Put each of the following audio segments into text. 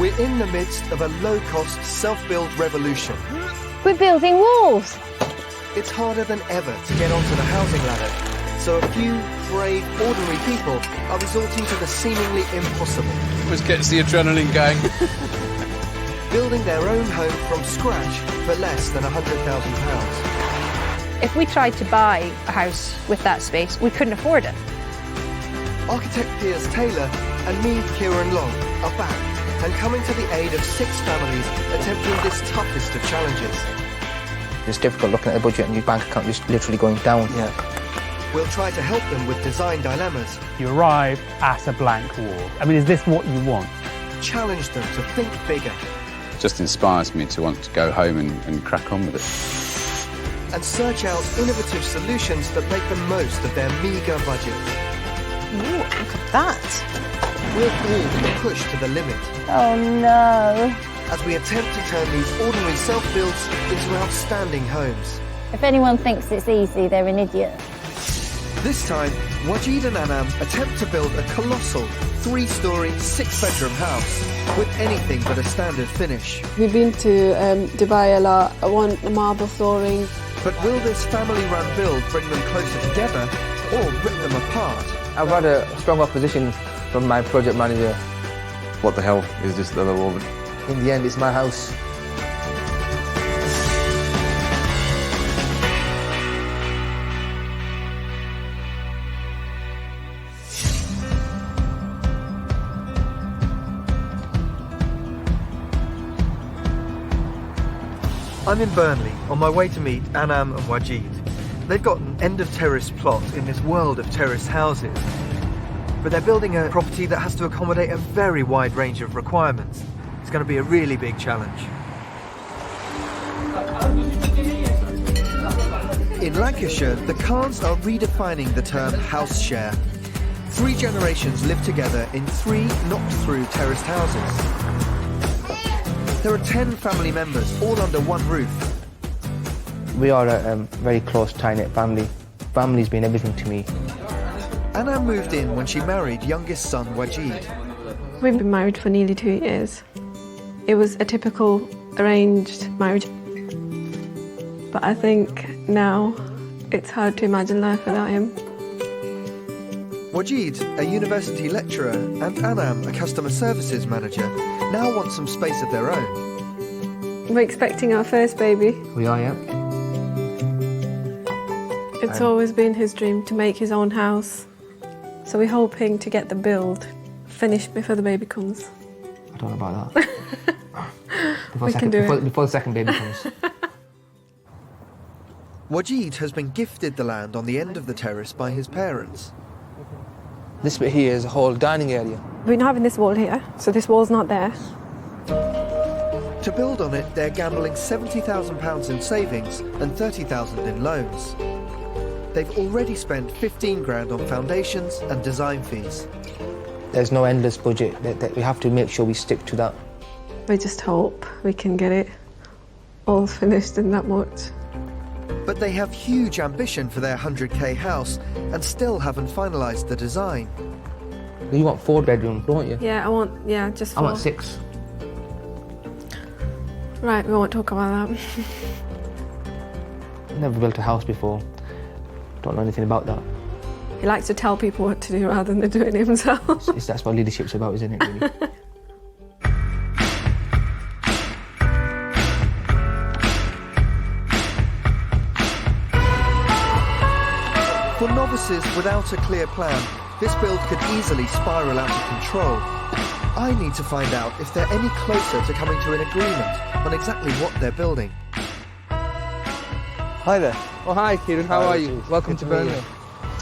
We're in the midst of a low-cost, self-build revolution. We're building walls. It's harder than ever to get onto the housing ladder, so a few brave, ordinary people are resorting to the seemingly impossible. Always gets the adrenaline going. Building their own home from scratch for less than £100,000. If we tried to buy a house with that space, we couldn't afford it. Architect Piers Taylor and me, Kieran Long, are back and coming to the aid of 6 families attempting this toughest of challenges. It's difficult looking at the budget and your bank account just literally going down. Yeah. We'll try to help them with design dilemmas. You arrive at a blank wall. I mean, is this what you want? Challenge them to think bigger. Just inspires me to want to go home and crack on with it. And search out innovative solutions that make the most of their meagre budget. Ooh, look at that. We'll all be pushed to the limit Oh no. as we attempt to turn these ordinary self-builds into outstanding homes. If anyone thinks it's easy, they're an idiot. This time, Wajid and Anam attempt to build a colossal 3-storey, 6-bedroom house with anything but a standard finish. We've been to Dubai a lot. I want the marble flooring. But will this family-run build bring them closer together or rip them apart? I've had a strong opposition from my project manager. What the hell is this other woman? In the end, it's my house. I'm in Burnley, on my way to meet Anam and Wajid. They've got an end-of-terrace plot in this world of terrace houses, but they're building a property that has to accommodate a very wide range of requirements. It's going to be a really big challenge. In Lancashire, the Khans are redefining the term house share. 3 generations live together in 3 knocked-through terraced houses. There are 10 family members, all under one roof. We are a very close, tight-knit family. Family's been everything to me. Anna moved in when she married youngest son Wajid. We've been married for nearly 2 years. It was a typical arranged marriage. But I think now it's hard to imagine life without him. Wajid, a university lecturer, and Anam, a customer services manager, now want some space of their own. We're expecting our first baby. We are, yeah. It's always been his dream to make his own house. So we're hoping to get the build finished before the baby comes. I don't know about that. Before the second baby comes. Wajid has been gifted the land on the end of the terrace by his parents. This bit here is a whole dining area. We're not having this wall here, so this wall's not there. To build on it, they're gambling £70,000 in savings and £30,000 in loans. They've already spent 15 grand on foundations and design fees. There's no endless budget. That we have to make sure we stick to that. We just hope we can get it all finished in that much. But they have huge ambition for their 100k house and still haven't finalised the design. You want 4 bedrooms, don't you? Yeah, just 4. I want 6. Right, we won't talk about that. Never built a house before. Don't know anything about that. He likes to tell people what to do rather than doing it himself. That's what leadership's about, isn't it, really? For novices without a clear plan, this build could easily spiral out of control. I need to find out if they're any closer to coming to an agreement on exactly what they're building. Hi there. Oh, hi, Kieran. How are you? Welcome to Burnley.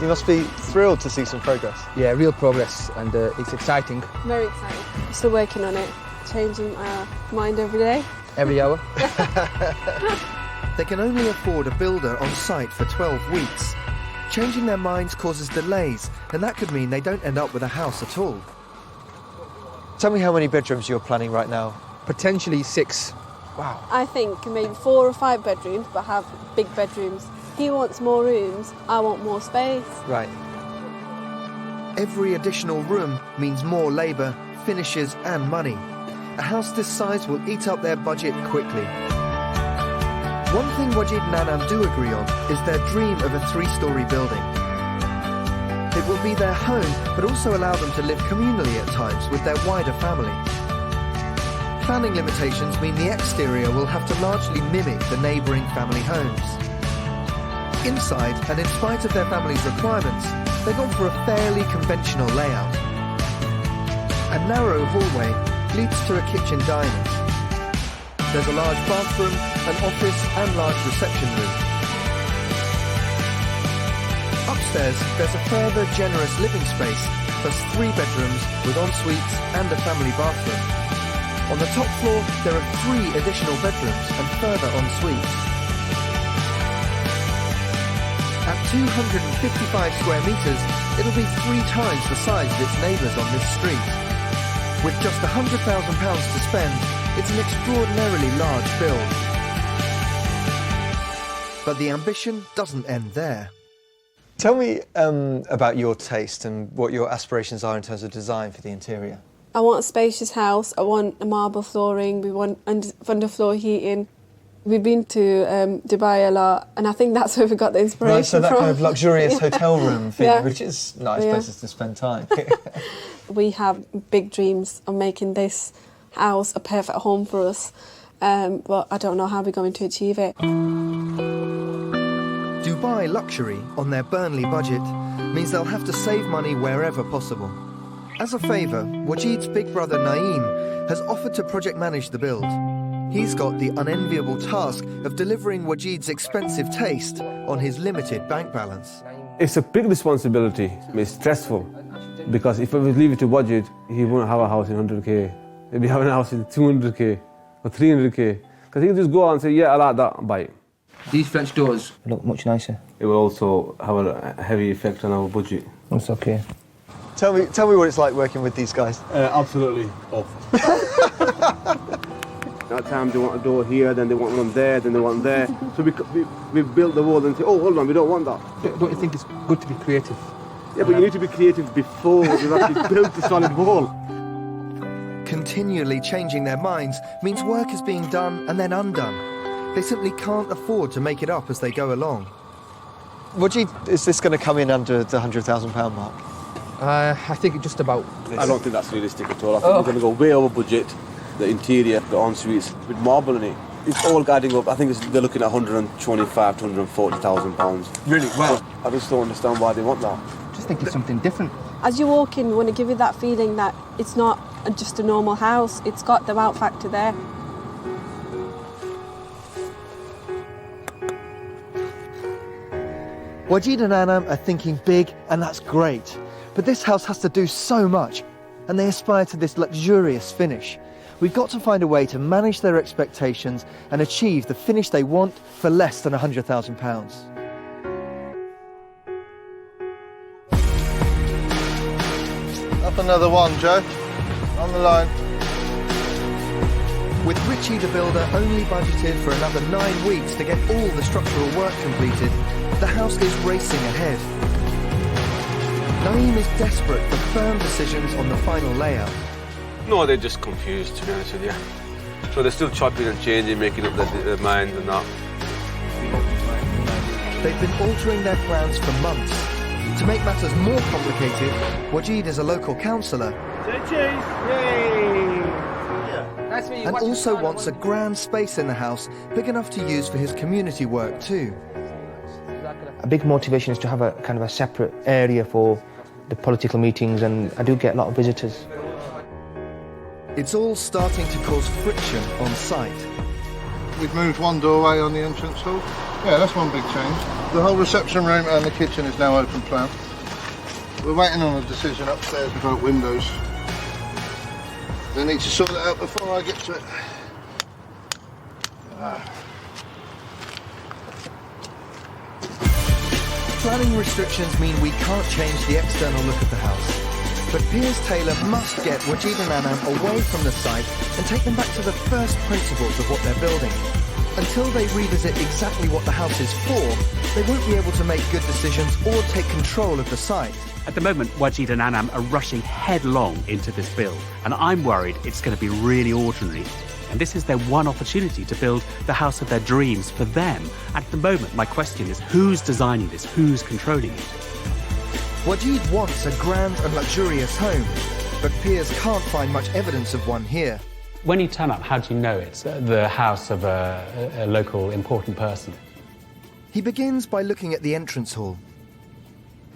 You must be thrilled to see some progress. Yeah, real progress, and it's exciting. Very excited. Still working on it, changing our mind every day. Every hour. They can only afford a builder on site for 12 weeks. Changing their minds causes delays, and that could mean they don't end up with a house at all. Tell me how many bedrooms you're planning right now. Potentially 6. Wow. I think maybe 4 or 5 bedrooms, but have big bedrooms. He wants more rooms, I want more space. Right. Every additional room means more labour, finishes and money. a house this size will eat up their budget quickly. One thing Wajid and Anam do agree on is their dream of a 3-story building. It will be their home, but also allow them to live communally at times with their wider family. Planning limitations mean the exterior will have to largely mimic the neighbouring family homes. Inside, and in spite of their family's requirements, they've gone for a fairly conventional layout. A narrow hallway leads to a kitchen diner. There's a large bathroom, an office and large reception room. Upstairs, there's a further generous living space, plus 3 bedrooms with en-suites and a family bathroom. On the top floor, there are 3 additional bedrooms and further en-suites. At 255 square metres, it'll be 3 times the size of its neighbours on this street. With just £100,000 to spend, it's an extraordinarily large build. But the ambition doesn't end there. Tell me about your taste and what your aspirations are in terms of design for the interior. I want a spacious house. I want a marble flooring. We want underfloor heating. We've been to Dubai a lot, and I think that's where we got the inspiration Right, so that from. kind of luxurious hotel room thing, Yeah. which is nice places to spend time. We have big dreams of making this house a perfect home for us, but I don't know how we're going to achieve it. Dubai luxury on their Burnley budget means they'll have to save money wherever possible. As a favour, Wajid's big brother Naeem has offered to project manage the build. He's got the unenviable task of delivering Wajid's expensive taste on his limited bank balance. It's a big responsibility. It's stressful because if I would leave it to Wajid, he won't have a house in 100k. He'll be having a house in 200k or 300k because he'll just go out and say, yeah, I like that, buy it. These French doors look much nicer. It will also have a heavy effect on our budget. It's okay. Tell me what it's like working with these guys. Absolutely awful. At times they want a door here, then they want one there, then they want there. So we built the wall and say, oh, hold on, we don't want that. Don't you think it's good to be creative? Yeah, but you need to be creative before you've actually built the solid wall. Continually changing their minds means work is being done and then undone. They simply can't afford to make it up as they go along. Is this going to come in under the £100,000 mark? I think it's just about... I don't think that's realistic at all. I think we're going to go way over budget. The interior, the en-suites with marble in it, it's all guiding up. I think they're looking at £125,000 to £140,000. Really? Wow. I just don't understand why they want that. Just think it's something different. As you walk in, we want to give you that feeling that it's not just a normal house. It's got the wow factor there. Wajid and Anam are thinking big, and that's great. But this house has to do so much, and they aspire to this luxurious finish. We've got to find a way to manage their expectations and achieve the finish they want for less than £100,000. Up another one, Joe. On the line. With Richie the builder only budgeted for another 9 weeks to get all the structural work completed, the house is racing ahead. Naeem is desperate for firm decisions on the final layout. No, they're just confused, to be honest with you. So they're still chopping and changing, making up their minds and that. They've been altering their plans for months. To make matters more complicated, Wajid is a local councillor and also wants a grand space in the house, big enough to use for his community work too. A big motivation is to have a kind of a separate area for the political meetings, and I do get a lot of visitors. It's all starting to cause friction on site. We've moved one doorway on the entrance hall. Yeah, that's one big change. The whole reception room and the kitchen is now open plan. We're waiting on a decision upstairs about windows. They need to sort it out before I get to it. Planning restrictions mean we can't change the external look of the house. But Piers Taylor must get Wajid and Anam away from the site and take them back to the first principles of what they're building. Until they revisit exactly what the house is for, they won't be able to make good decisions or take control of the site. At the moment, Wajid and Anam are rushing headlong into this build, and I'm worried it's going to be really ordinary. And this is their one opportunity to build the house of their dreams for them. At the moment, my question is, who's designing this? Who's controlling it? Wajid wants a grand and luxurious home, but Piers can't find much evidence of one here. When you turn up, how do you know it's the house of a local important person? He begins by looking at the entrance hall.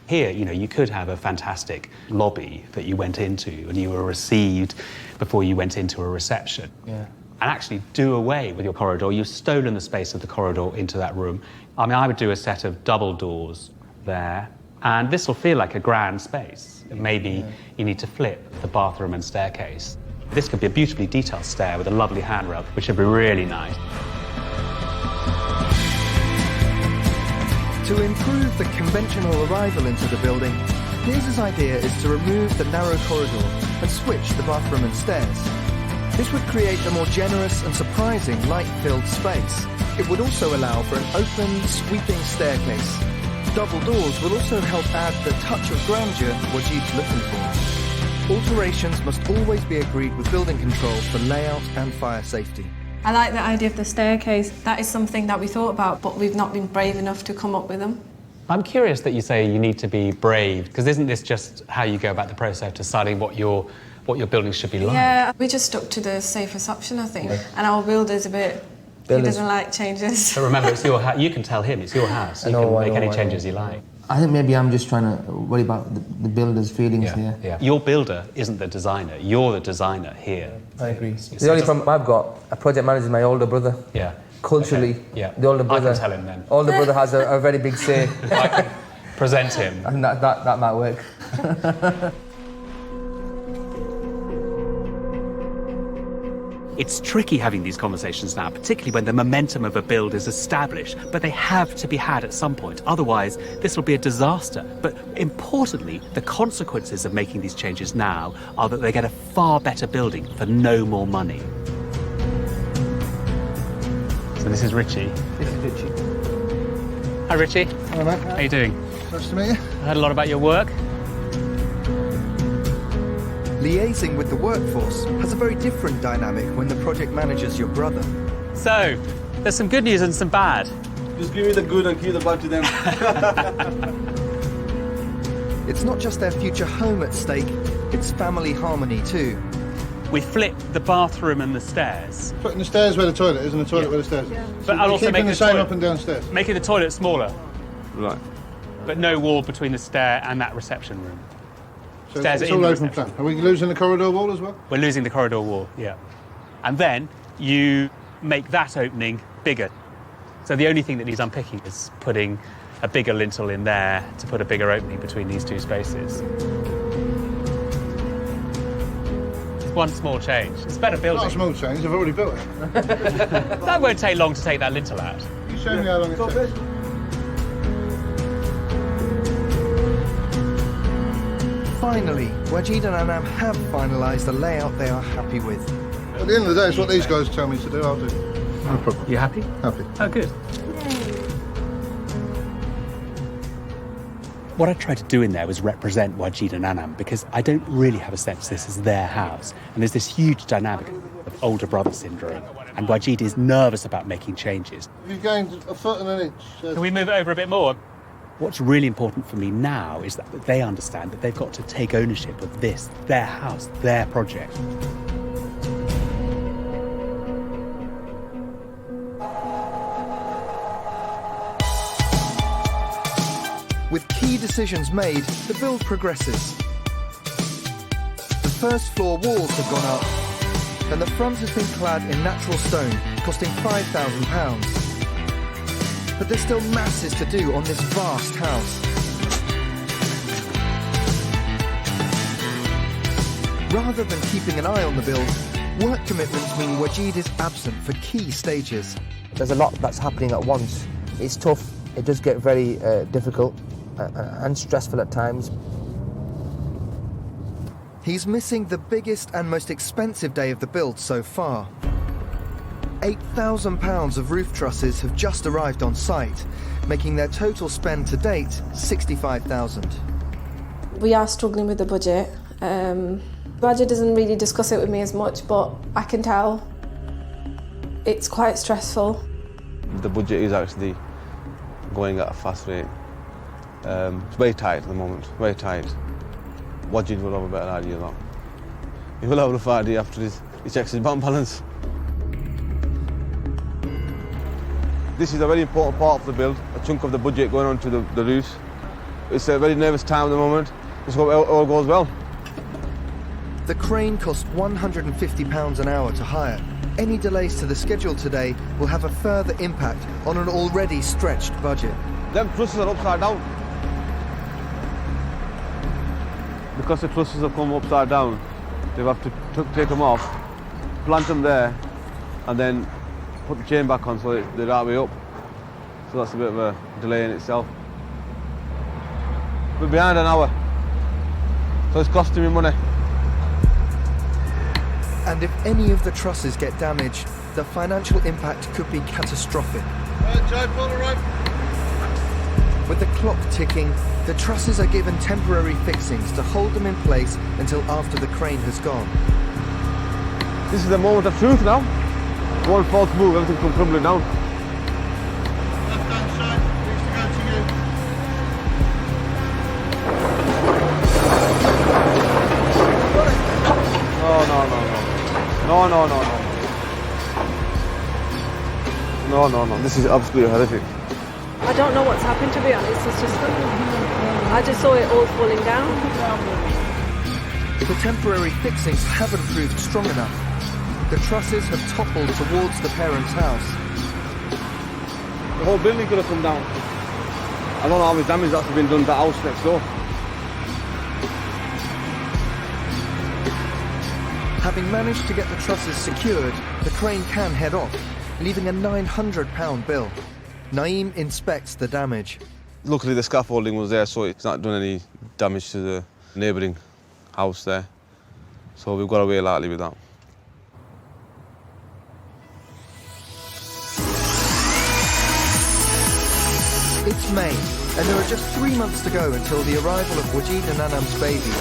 Here, you could have a fantastic lobby that you went into and you were received before you went into a reception. Yeah. And actually do away with your corridor. You've stolen the space of the corridor into that room. I mean, I would do a set of double doors there, and this will feel like a grand space. Maybe you need to flip the bathroom and staircase. This could be a beautifully detailed stair with a lovely handrail, which would be really nice. To improve the conventional arrival into the building, Piers' idea is to remove the narrow corridor and switch the bathroom and stairs. This would create a more generous and surprising light-filled space. It would also allow for an open, sweeping staircase. Double doors will also help add the touch of grandeur Wajid's looking for. Alterations must always be agreed with building control for layout and fire safety. I like the idea of the staircase. That is something that we thought about, but we've not been brave enough to come up with them. I'm curious that you say you need to be brave, because isn't this just how you go about the process of deciding what your building should be like? Yeah, we just stuck to the safest option, I think. And our builder's a bit... He doesn't like changes. But remember, it's your house. You can tell him it's your house. You can make any changes you like. I think maybe I'm just trying to worry about the builder's feelings here. Yeah. Your builder isn't the designer. You're the designer here. I agree. The only problem I've got, a project manager is my older brother. Yeah. Culturally, the older brother... I can tell him then. Older brother has a very big say. I can present him. And that might work. It's tricky having these conversations now, particularly when the momentum of a build is established, but they have to be had at some point. Otherwise, this will be a disaster. But importantly, the consequences of making these changes now are that they get a far better building for no more money. So this is Richie. This is Richie. Hi, Richie. Hello, mate. How are you doing? Nice to meet you. I heard a lot about your work. Liaising with the workforce has a very different dynamic when the project manager's your brother. So, there's some good news and some bad. Just give me the good and keep the bad to them. It's not just their future home at stake, it's family harmony too. We flipped the bathroom and the stairs. Putting the stairs where the toilet is and the toilet where the stairs is. Yeah. So But I'll also keeping make the same up and down stairs. Making the toilet smaller. Right. But no wall between the stair and that reception room. So Stairs it's are in all the open reception. plan. Are we losing the corridor wall as well? We're losing the corridor wall, yeah. And then you make that opening bigger. So the only thing that needs unpicking is putting a bigger lintel in there to put a bigger opening between these two spaces. It's one small change. It's a better building. Not a small change, I've already built it. That won't take long to take that lintel out. You show me how long it takes. Finally, Wajid and Anam have finalised a layout they are happy with. At the end of the day, it's what these guys tell me to do, I'll do. No problem. You happy? Happy. Oh, good. What I tried to do in there was represent Wajid and Anam, because I don't really have a sense this is their house. And there's this huge dynamic of older brother syndrome. And Wajid is nervous about making changes. You've gained a foot and an inch. Can we move it over a bit more? What's really important for me now is that they understand that they've got to take ownership of this, their house, their project. With key decisions made, the build progresses. The first floor walls have gone up, and the front has been clad in natural stone, costing £5,000. But there's still masses to do on this vast house. Rather than keeping an eye on the build, work commitments mean Wajid is absent for key stages. There's a lot that's happening at once. It's tough. It does get very difficult and stressful at times. He's missing the biggest and most expensive day of the build so far. £8,000 of roof trusses have just arrived on site, making their total spend to date £65,000. We are struggling with the budget. Wajid doesn't really discuss it with me as much, but I can tell it's quite stressful. The budget is actually going at a fast rate. It's very tight at the moment, very tight. Wajid will have a better idea of that. He will have a rough idea after he checks his bank balance. This is a very important part of the build, a chunk of the budget going on to the roofs. It's a very nervous time at the moment. Let's hope it all goes well. The crane cost £150 an hour to hire. Any delays to the schedule today will have a further impact on an already stretched budget. Them trusses are upside down. Because the trusses have come upside down, they have to take them off, plant them there, and then put the chain back on so they're right way up. So that's a bit of a delay in itself. We're behind an hour, so it's costing me money. And if any of the trusses get damaged, the financial impact could be catastrophic. Right, Joe, pull the rope. With the clock ticking, the trusses are given temporary fixings to hold them in place until after the crane has gone. This is the moment of truth now. One false move, everything comes crumbling down. Left hand side, needs to go to you. No. This is absolutely horrific. I don't know what's happened, to be honest. It's just, I just saw it all falling down. The temporary fixings haven't proved strong enough. The trusses have toppled towards the parents' house. The whole building could have come down. I don't know how much damage that's been done to the house next door. Having managed to get the trusses secured, the crane can head off, leaving a £900 bill. Naeem inspects the damage. Luckily the scaffolding was there, so it's not done any damage to the neighbouring house there. So we've got away lightly with that. It's May, and there are just 3 months to go until the arrival of Wajid and Anam's baby.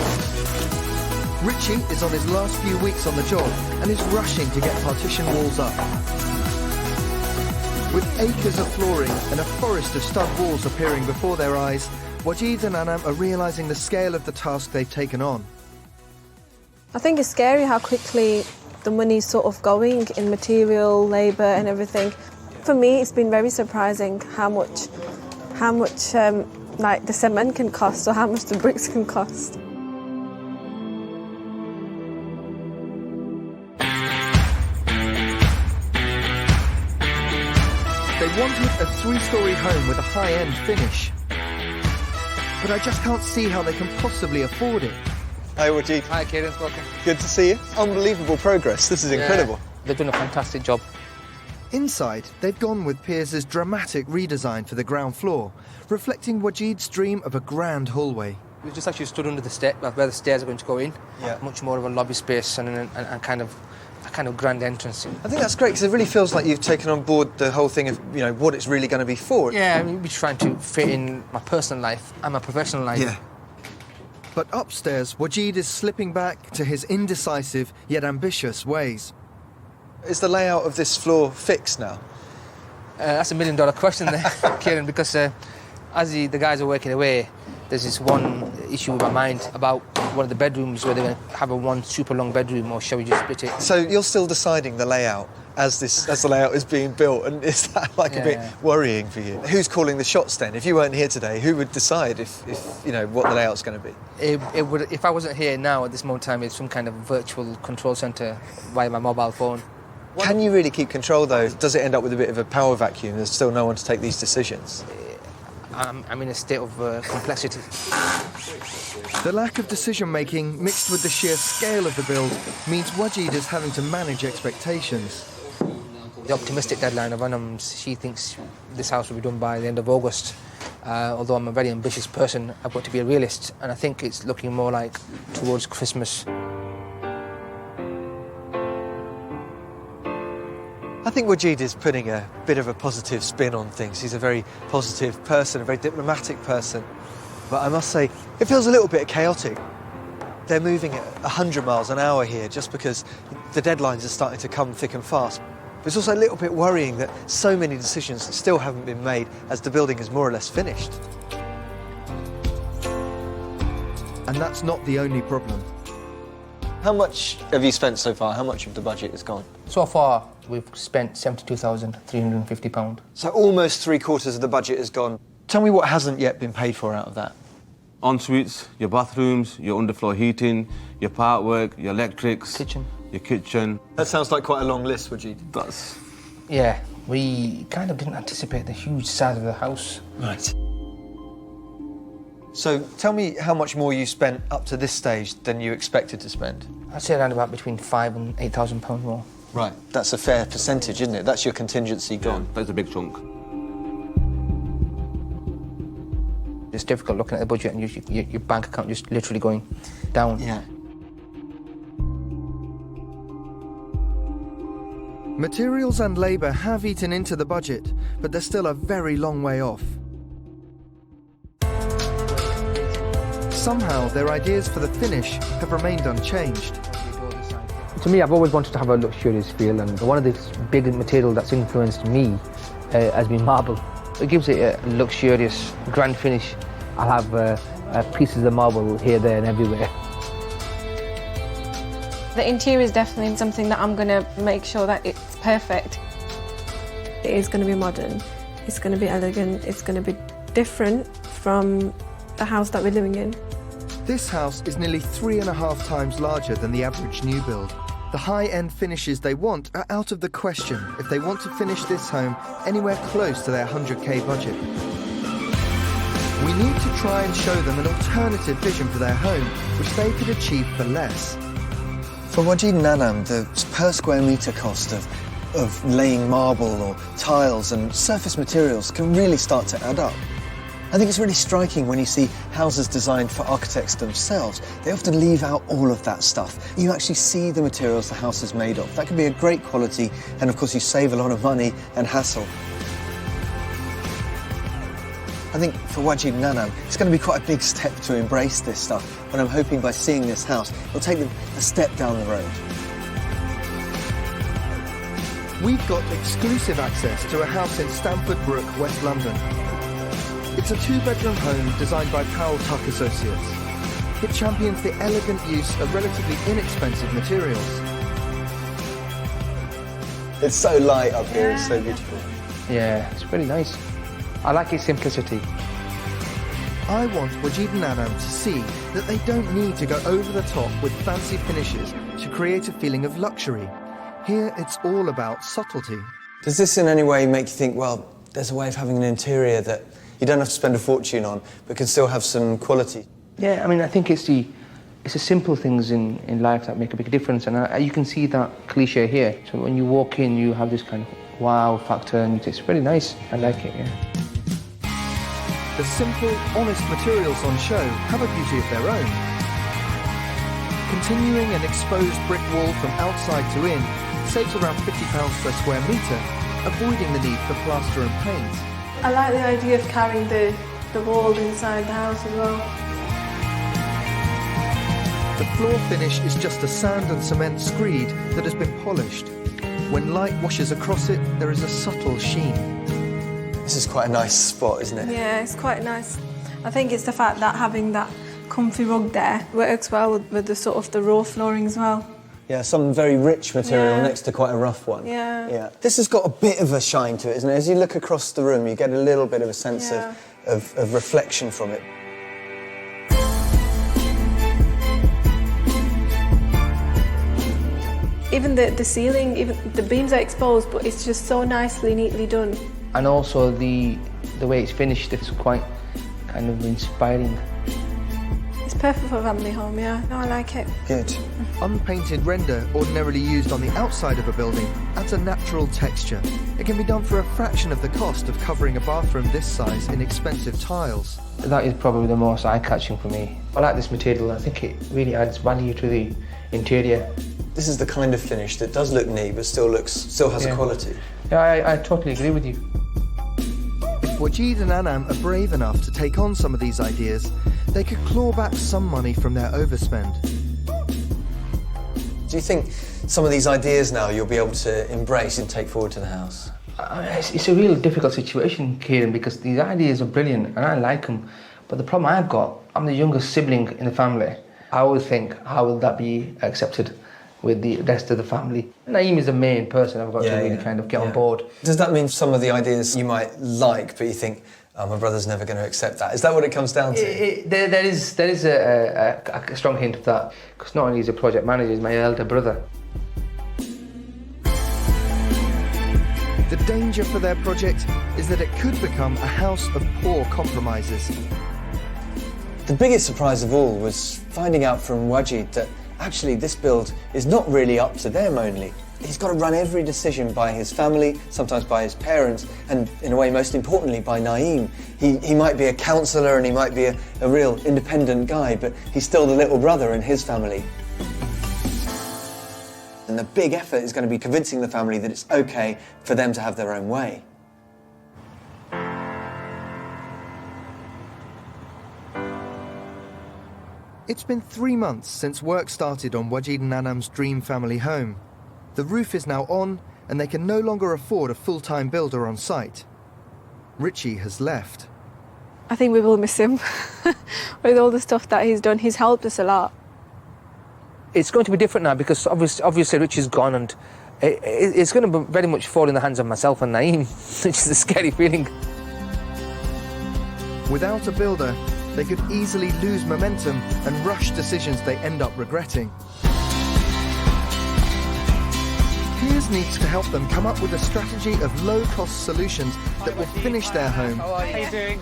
Richie is on his last few weeks on the job and is rushing to get partition walls up. With acres of flooring and a forest of stud walls appearing before their eyes, Wajid and Anam are realising the scale of the task they've taken on. I think it's scary how quickly the money's sort of going in material, labour and everything. For me, it's been very surprising how much like the cement can cost or how much the bricks can cost. They wanted a 3-storey home with a high-end finish. But I just can't see how they can possibly afford it. Hi, Wajid. Hi, Kieran. Welcome. Good to see you. Unbelievable progress. This is incredible. They've done a fantastic job. Inside, they've gone with Piers' dramatic redesign for the ground floor, reflecting Wajid's dream of a grand hallway. We just actually stood under the step where the stairs are going to go in. Yeah. Much more of a lobby space and a kind of grand entrance. I think that's great because it really feels like you've taken on board the whole thing of, you know, what it's really going to be for. Yeah, I mean, we're trying to fit in my personal life and my professional life. Yeah. But upstairs, Wajid is slipping back to his indecisive yet ambitious ways. Is the layout of this floor fixed now? That's $1 million question there, Kieran, because as the guys are working away, there's this one issue in my mind about one of the bedrooms, whether they're going to have one super long bedroom or shall we just split it. So you're still deciding the layout as the layout is being built, and is that like a bit worrying for you? Who's calling the shots then? If you weren't here today, who would decide if you know what the layout's going to be? It would, if I wasn't here now at this moment in time, it's some kind of virtual control centre via my mobile phone. Can you really keep control though? Does it end up with a bit of a power vacuum? There's still no one to take these decisions. I'm in a state of complexity. The lack of decision-making mixed with the sheer scale of the build means Wajid is having to manage expectations. The optimistic deadline of Anam's, she thinks this house will be done by the end of August. Although I'm a very ambitious person, I've got to be a realist, and I think it's looking more like towards Christmas. I think Wajid is putting a bit of a positive spin on things. He's a very positive person, a very diplomatic person. But I must say, It feels a little bit chaotic. They're moving at 100 miles an hour here just because the deadlines are starting to come thick and fast. But it's also a little bit worrying that so many decisions still haven't been made as the building is more or less finished. And that's not the only problem. How much have you spent so far? How much of the budget is gone? So far, we've spent £72,350. So almost 3/4 of the budget is gone. Tell me what hasn't yet been paid for out of that. En-suites, your bathrooms, your underfloor heating, your part work, your electrics, your kitchen. That sounds like quite a long list, Wajid. That's... Yeah, we kind of didn't anticipate the huge size of the house. Right. So tell me how much more you spent up to this stage than you expected to spend. I'd say around about between £5,000 and £8,000 more. Right, that's a fair percentage, isn't it? That's your contingency gone. Yeah, that's a big chunk. It's difficult looking at the budget and your bank account just literally going down. Yeah. Materials and labour have eaten into the budget, but they're still a very long way off. Somehow, their ideas for the finish have remained unchanged. To me, I've always wanted to have a luxurious feel, and one of the big materials that's influenced me has been marble. It gives it a luxurious, grand finish. I'll have pieces of marble here, there and everywhere. The interior is definitely something that I'm going to make sure that it's perfect. It is going to be modern, it's going to be elegant, it's going to be different from the house that we're living in. This house is nearly 3.5 times larger than the average new build. The high-end finishes they want are out of the question if they want to finish this home anywhere close to their 100k budget. We need to try and show them an alternative vision for their home, which they could achieve for less. For Wajid and Anam, the per square metre cost of laying marble or tiles and surface materials can really start to add up. I think it's really striking when you see houses designed for architects themselves. They often leave out all of that stuff. You actually see the materials the house is made of. That can be a great quality, and of course you save a lot of money and hassle. I think for Wajid and Anam, it's going to be quite a big step to embrace this stuff, and I'm hoping by seeing this house, it'll take them a step down the road. We've got exclusive access to a house in Stamford Brook, West London. It's a 2-bedroom home designed by Powell Tuck Associates. It champions the elegant use of relatively inexpensive materials. It's so light up here, it's so beautiful. Yeah, it's really nice. I like its simplicity. I want Wajid and Anam to see that they don't need to go over the top with fancy finishes to create a feeling of luxury. Here, it's all about subtlety. Does this in any way make you think, well, there's a way of having an interior that you don't have to spend a fortune on, but can still have some quality? Yeah, I mean, I think it's the simple things in life that make a big difference, and you can see that cliche here. So when you walk in, you have this kind of wow factor, and it's really nice. I like it, yeah. The simple, honest materials on show have a beauty of their own. Continuing an exposed brick wall from outside to in saves around £50 per square metre, avoiding the need for plaster and paint. I like the idea of carrying the wall inside the house as well. The floor finish is just a sand and cement screed that has been polished. When light washes across it, there is a subtle sheen. This is quite a nice spot, isn't it? Yeah, it's quite nice. I think it's the fact that having that comfy rug there works well with the sort of the raw flooring as well. Yeah, some very rich material next to quite a rough one. Yeah. This has got a bit of a shine to it, isn't it? As you look across the room, you get a little bit of a sense of reflection from it. Even the ceiling, even the beams are exposed, but it's just so nicely, neatly done. And also the way it's finished, it's quite kind of inspiring. It's perfect for a family home, yeah. No, I like it. Good. Unpainted render, ordinarily used on the outside of a building, adds a natural texture. It can be done for a fraction of the cost of covering a bathroom this size in expensive tiles. That is probably the most eye-catching for me. I like this material. I think it really adds value to the interior. This is the kind of finish that does look neat, but still has a quality. Yeah, I totally agree with you. If Wajid and Anam are brave enough to take on some of these ideas, they could claw back some money from their overspend. Do you think some of these ideas now you'll be able to embrace and take forward to the house? It's a real difficult situation, Kieran, because these ideas are brilliant and I like them. But the problem I've got, I'm the youngest sibling in the family. I always think, how will that be accepted with the rest of the family? Naeem is the main person I've got to really kind of get on board. Does that mean some of the ideas you might like, but you think, oh, my brother's never going to accept that? Is that what it comes down to? There is a strong hint of that, because not only is he a project manager, he's my elder brother. The danger for their project is that it could become a house of poor compromises. The biggest surprise of all was finding out from Wajid that actually this build is not really up to them only. He's got to run every decision by his family, sometimes by his parents, and in a way, most importantly, by Naeem. He might be a counsellor and he might be a real independent guy, but he's still the little brother in his family. And the big effort is going to be convincing the family that it's okay for them to have their own way. It's been 3 months since work started on Wajid and Anam's dream family home. The roof is now on, and they can no longer afford a full-time builder on site. Richie has left. I think we will miss him with all the stuff that he's done. He's helped us a lot. It's going to be different now because obviously Richie's gone, and it's going to very much fall in the hands of myself and Naeem, which is a scary feeling. Without a builder, they could easily lose momentum and rush decisions they end up regretting. Piers needs to help them come up with a strategy of low-cost solutions that will finish their home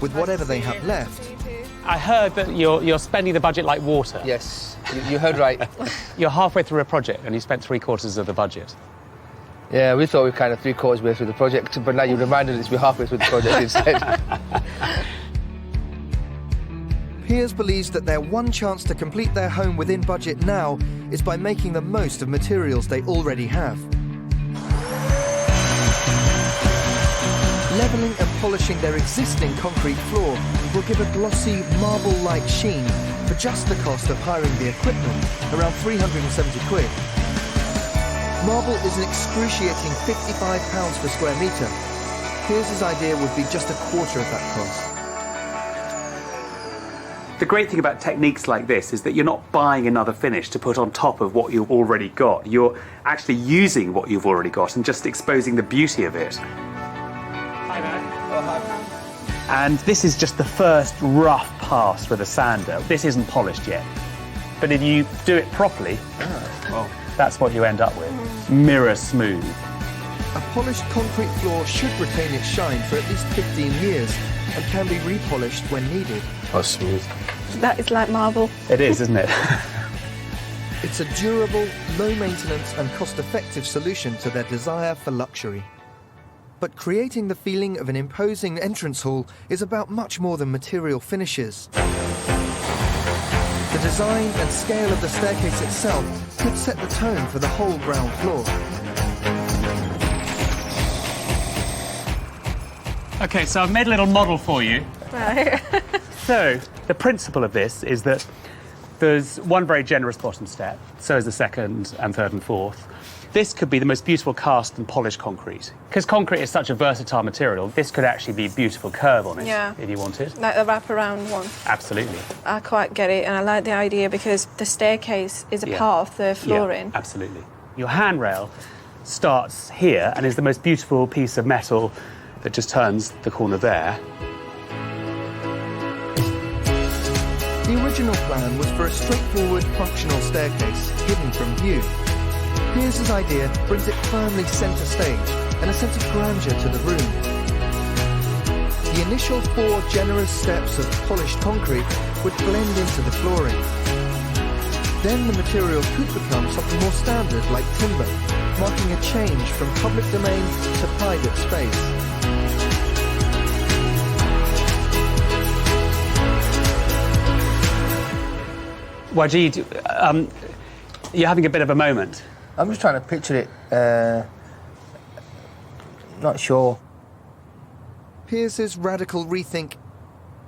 with whatever they have left. I heard that you're spending the budget like water. Yes, you heard right. You're halfway through a project and you spent 3/4 of the budget. Yeah, we thought we were kind of 3/4 way through the project, but now you reminded us we're halfway through the project instead. Piers believes that their one chance to complete their home within budget now is by making the most of materials they already have. Levelling and polishing their existing concrete floor will give a glossy, marble-like sheen for just the cost of hiring the equipment, around 370 quid. Marble is an excruciating £55 per square metre. Piers' idea would be just a quarter of that cost. The great thing about techniques like this is that you're not buying another finish to put on top of what you've already got. You're actually using what you've already got and just exposing the beauty of it. Hi there. Oh, hi. And this is just the first rough pass with a sander. This isn't polished yet. But if you do it properly, that's what you end up with. Mirror smooth. A polished concrete floor should retain its shine for at least 15 years and can be repolished when needed. Oh, smooth. That is like marble. It is, isn't it? It's a durable, low-maintenance and cost-effective solution to their desire for luxury. But creating the feeling of an imposing entrance hall is about much more than material finishes. The design and scale of the staircase itself could set the tone for the whole ground floor. Okay, so I've made a little model for you. Right. So, the principle of this is that there's one very generous bottom step, so is the second and third and fourth. This could be the most beautiful cast and polished concrete. Because concrete is such a versatile material, this could actually be a beautiful curve on it, if you wanted. Like the wraparound one. Absolutely. I quite get it, and I like the idea because the staircase is a part of the flooring. Yeah, absolutely. Your handrail starts here and is the most beautiful piece of metal that just turns the corner there. The original plan was for a straightforward, functional staircase, hidden from view. Piers' idea brings it firmly centre stage and a sense of grandeur to the room. The initial 4 generous steps of polished concrete would blend into the flooring. Then the material could become something more standard like timber, marking a change from public domain to private space. Wajid, you're having a bit of a moment. I'm just trying to picture it. Not sure. Piers' radical rethink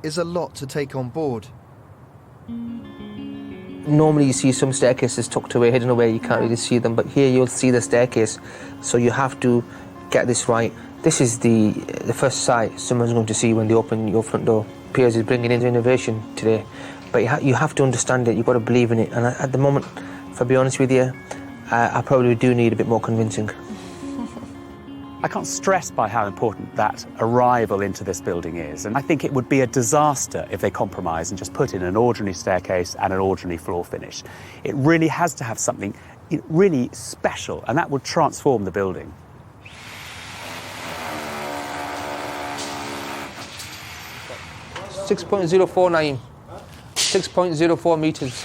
is a lot to take on board. Normally you see some staircases tucked away, hidden away, you can't really see them, but here you'll see the staircase, so you have to get this right. This is the first sight someone's going to see when they open your front door. Piers is bringing in innovation today, but you have to understand it, you've got to believe in it, and at the moment, if I'll be honest with you, I probably do need a bit more convincing. I can't stress by how important that arrival into this building is, and I think it would be a disaster if they compromise and just put in an ordinary staircase and an ordinary floor finish. It really has to have something really special, and that would transform the building. .049, 6.04 metres.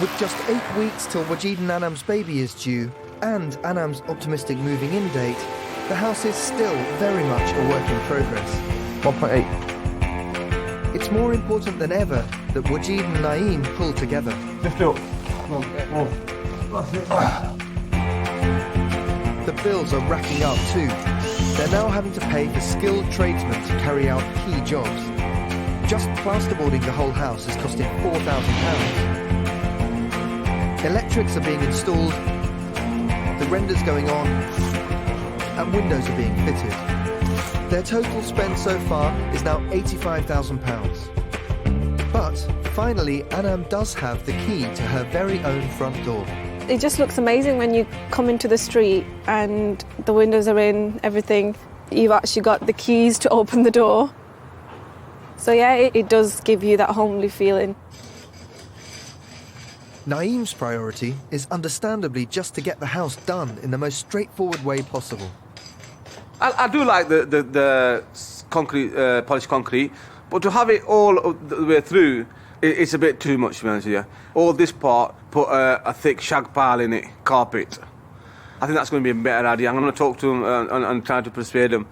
With just 8 weeks till Wajid and Anam's baby is due, and Anam's optimistic moving in date, the house is still very much a work in progress. 1.8. It's more important than ever that Wajid and Naeem pull together. Lift it up. The bills are racking up too. They're now having to pay for skilled tradesmen to carry out key jobs. Just plasterboarding the whole house is costing £4,000. Electrics are being installed, the render's going on, and windows are being fitted. Their total spend so far is now £85,000. But finally, Anam does have the key to her very own front door. It just looks amazing when you come into the street and the windows are in, everything. You've actually got the keys to open the door. So yeah, it does give you that homely feeling. Naeem's priority is understandably just to get the house done in the most straightforward way possible. I do like the concrete, polished concrete, but to have it all the way through, it's a bit too much, to be honest with you. All this part, put a thick shag pile in it, carpet. I think that's going to be a better idea. I'm going to talk to them and try to persuade them.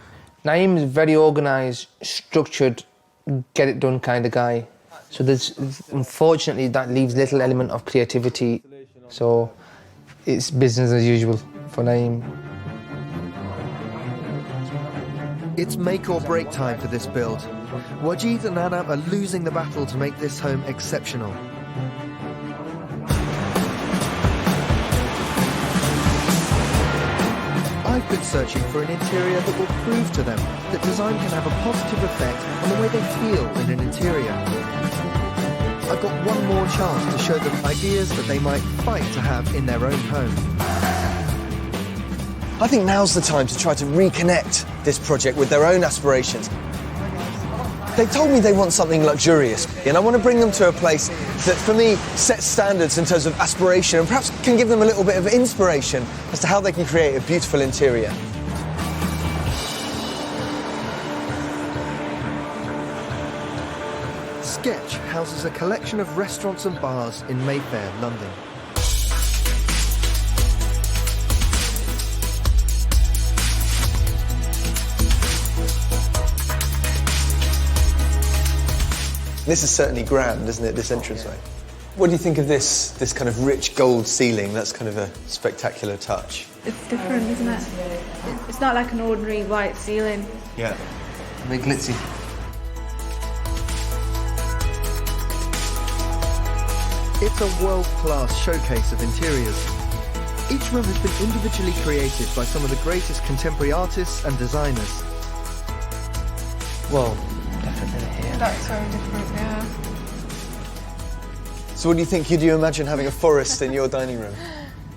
Naeem is very organised, structured, get it done kind of guy. So unfortunately, that leaves little element of creativity. So it's business as usual for Naeem. It's make or break time for this build. Wajid and Anam are losing the battle to make this home exceptional. I've been searching for an interior that will prove to them that design can have a positive effect on the way they feel in an interior. I've got one more chance to show them ideas that they might fight to have in their own home. I think now's the time to try to reconnect this project with their own aspirations. They told me they want something luxurious, and I want to bring them to a place that, for me, sets standards in terms of aspiration and perhaps can give them a little bit of inspiration as to how they can create a beautiful interior. Sketch houses a collection of restaurants and bars in Mayfair, London. This is certainly grand, isn't it, this entranceway? What do you think of this kind of rich gold ceiling? That's kind of a spectacular touch. It's different, isn't it? It's not like an ordinary white ceiling. Yeah. A bit glitzy. It's a world-class showcase of interiors. Each room has been individually created by some of the greatest contemporary artists and designers. Well, definitely here. That's very different, yeah. So what do you think? Could you imagine having a forest in your dining room?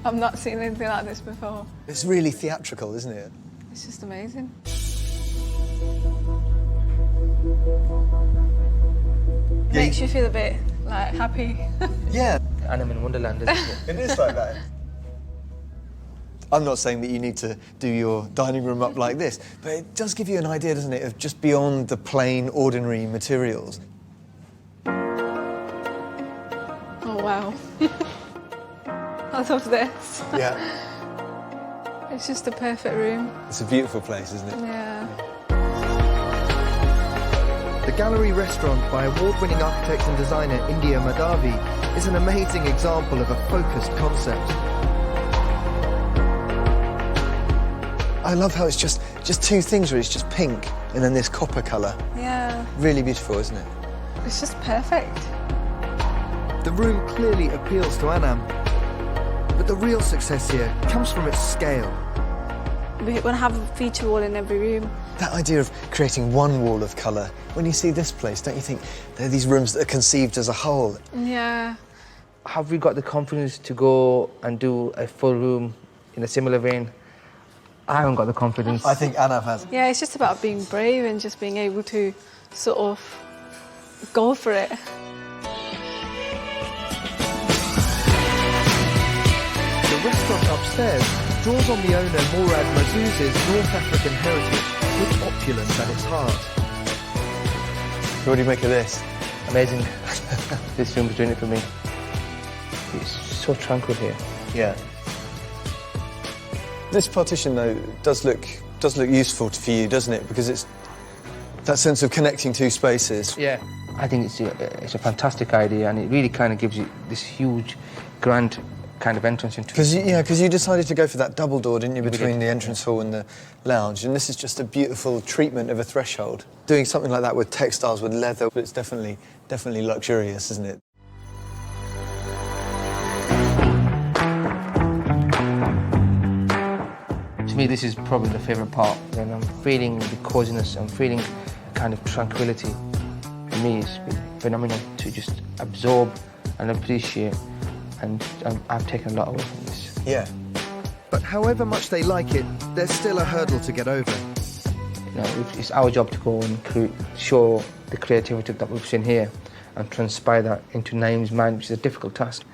I've not seen anything like this before. It's really theatrical, isn't it? It's just amazing. Makes you feel a bit, like, happy. Yeah. Animal Wonderland, isn't it? It is like that. I'm not saying that you need to do your dining room up like this, but it does give you an idea, doesn't it, of just beyond the plain, ordinary materials. Oh, wow. I love this. Yeah. It's just a perfect room. It's a beautiful place, isn't it? Yeah. The Gallery Restaurant by award-winning architect and designer India Madhavi is an amazing example of a focused concept. I love how it's just two things where it's just pink and then this copper colour. Yeah. Really beautiful, isn't it? It's just perfect. The room clearly appeals to Anam, but the real success here comes from its scale. We want to have a feature wall in every room. That idea of creating one wall of colour, when you see this place, don't you think there are these rooms that are conceived as a whole? Yeah. Have we got the confidence to go and do a full room in a similar vein? I haven't got the confidence. I think Anam has. Yeah, it's just about being brave and just being able to sort of go for it. The restaurant upstairs draws on the owner Morad Mazouz's North African heritage, with opulence at its heart. What do you make of this? Amazing. This room is doing it for me. It's so tranquil here. Yeah. This partition, though, does look useful for you, doesn't it? Because it's that sense of connecting two spaces. Yeah. I think it's a fantastic idea, and it really kind of gives you this huge, grand kind of entrance into. Because you decided to go for that double door, didn't you, between the entrance hall and the lounge? And this is just a beautiful treatment of a threshold. Doing something like that with textiles, with leather, it's definitely luxurious, isn't it? To me, this is probably the favourite part. And I'm feeling the coziness, I'm feeling a kind of tranquility. For me, it's been phenomenal to just absorb and appreciate, and I've taken a lot away from this. Yeah. But however much they like it, there's still a hurdle to get over. You know, it's our job to go and show the creativity that we've seen here and transpire that into Naeem's mind, which is a difficult task.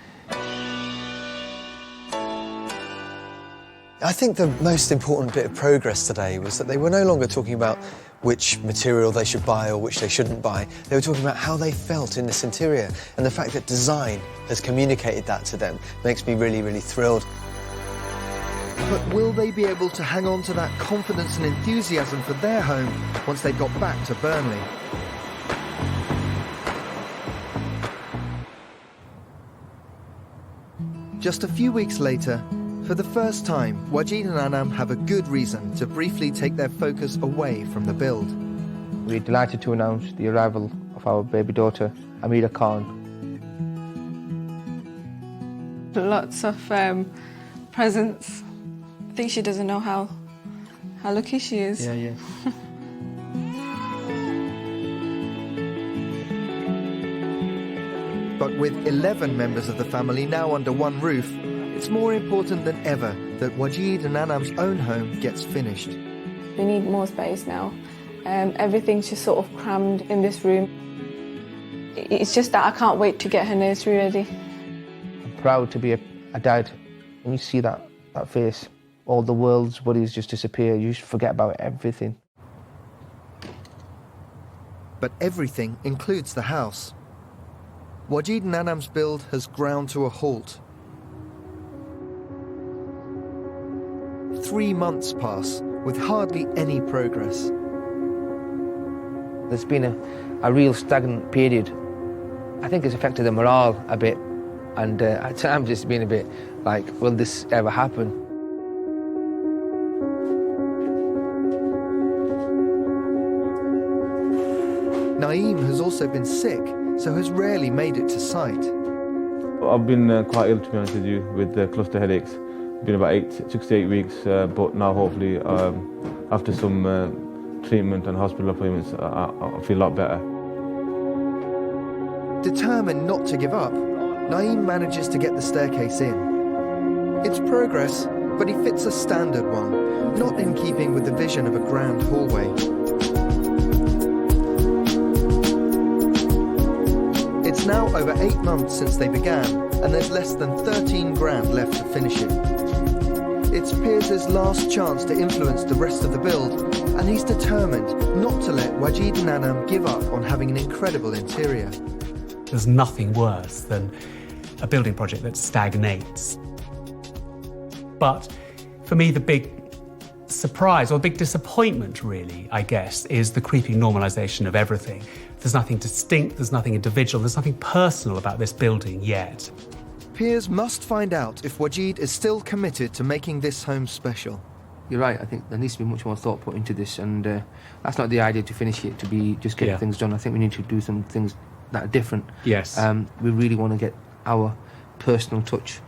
I think the most important bit of progress today was that they were no longer talking about which material they should buy or which they shouldn't buy. They were talking about how they felt in this interior, and the fact that design has communicated that to them makes me really, really thrilled. But will they be able to hang on to that confidence and enthusiasm for their home once they've got back to Burnley? Just a few weeks later, for the first time, Wajid and Anam have a good reason to briefly take their focus away from the build. We're delighted to announce the arrival of our baby daughter, Amira Khan. Lots of presents. I think she doesn't know how lucky she is. Yeah. But with 11 members of the family now under one roof, it's more important than ever that Wajid and Anam's own home gets finished. We need more space now. Everything's just sort of crammed in this room. It's just that I can't wait to get her nursery ready. I'm proud to be a dad. When you see that face, all the world's worries just disappear. You just forget about everything. But everything includes the house. Wajid and Anam's build has ground to a halt. 3 months pass with hardly any progress. There's been a real stagnant period. I think it's affected the morale a bit, and at times it's been a bit like, will this ever happen? Naeem has also been sick, so has rarely made it to site. I've been quite ill, to be honest with you, with cluster headaches. Been about 6 to 8 weeks, but now hopefully after some treatment and hospital appointments, I feel a lot better. Determined not to give up, Naeem manages to get the staircase in. It's progress, but he fits a standard one, not in keeping with the vision of a grand hallway. It's now over 8 months since they began, and there's less than 13 grand left to finish it. It's Piers' last chance to influence the rest of the build, and he's determined not to let Wajid and Anam give up on having an incredible interior. There's nothing worse than a building project that stagnates. But for me, the big surprise, or big disappointment really, I guess, is the creeping normalisation of everything. There's nothing distinct, there's nothing individual, there's nothing personal about this building yet. Piers must find out if Wajid is still committed to making this home special. You're right, I think there needs to be much more thought put into this, and that's not the idea to finish it, to be just getting things done. I think we need to do some things that are different. Yes. We really want to get our personal touch